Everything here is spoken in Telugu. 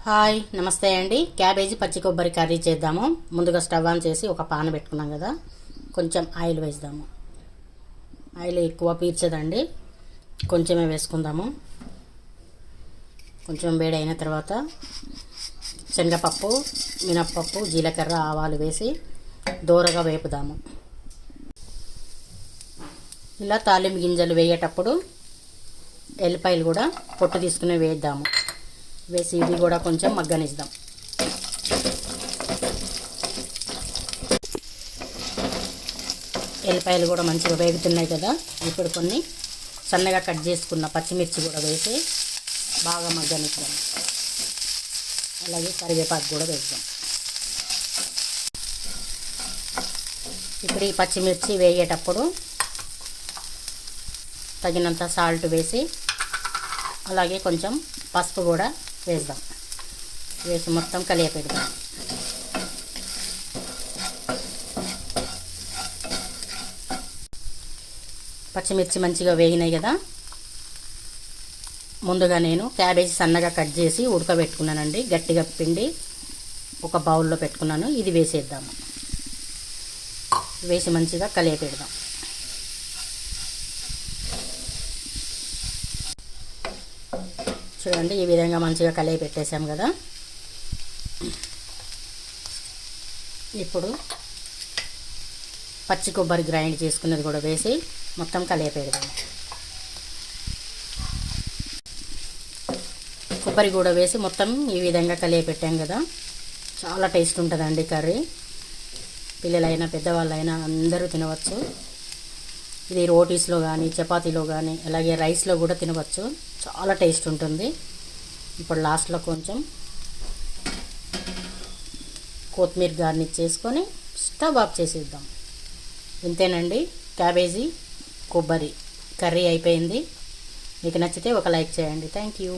హాయ్ నమస్తే అండి. క్యాబేజీ పచ్చి కొబ్బరి కర్రీ చేద్దాము. ముందుగా స్టవ్ ఆన్ చేసి ఒక పాన్ పెట్టుకున్నాం కదా, కొంచెం ఆయిల్ వేద్దాము. ఆయిల్ ఎక్కువ పీల్చదండి, కొంచెమే వేసుకుందాము. కొంచెం వేడి అయిన తర్వాత శనగపప్పు, మినప్పప్పు, జీలకర్ర, ఆవాలు వేసి దోరగా వేపుదాము. ఇలా తాలింపు గింజలు వేయేటప్పుడు ఎల్లిపాయలు కూడా పొట్టు తీసుకుని వేద్దాము. వేసి ఇవి కూడా కొంచెం మగ్గనిద్దాం. ఎల్లిపాయలు కూడా మంచిగా వేగుతున్నాయి కదా, ఇప్పుడు కొన్ని సన్నగా కట్ చేసుకున్న పచ్చిమిర్చి కూడా వేసి బాగా మగ్గనిద్దాం. అలాగే కరివేపాకు కూడా వేద్దాం. ఇప్పుడు ఈ పచ్చిమిర్చి వేగేటప్పుడు తగినంత సాల్ట్ వేసి అలాగే కొంచెం పసుపు కూడా వేద్దాం. వేసి మొత్తం కలియపెడదాం. పచ్చిమిర్చి మంచిగా వేగినాయి కదా, ముందుగా నేను క్యాబేజీ సన్నగా కట్ చేసి ఉడకబెట్టుకున్నానండి. గట్టిగా పిండి ఒక బౌల్లో పెట్టుకున్నాను. ఇది వేసేద్దాము. వేసి మంచిగా కలియపెడదాం. చూడండి, ఈ విధంగా మంచిగా కలిపి పెట్టేసాం కదా. ఇప్పుడు పచ్చి కొబ్బరి గ్రైండ్ చేసుకున్నది కూడా వేసి మొత్తం కలిపి పెడదాం. కొబ్బరి కూడా వేసి మొత్తం ఈ విధంగా కలిపి పెట్టాం కదా. చాలా టేస్ట్ ఉంటుందండి కర్రీ. పిల్లలైనా పెద్దవాళ్ళైనా అందరూ తినవచ్చు. ఇది రోటీస్లో కానీ, చపాతీలో కానీ, అలాగే రైస్లో కూడా తినవచ్చు. చాలా టేస్ట్ ఉంటుంది. ఇప్పుడు లాస్ట్లో కొంచెం కొత్తిమీర గార్నిష్ చేసుకొని స్టవ్ ఆఫ్ చేసేద్దాం. ఇంతేనండి, క్యాబేజీ కొబ్బరి కర్రీ అయిపోయింది. మీకు నచ్చితే ఒక లైక్ చేయండి. Thank you.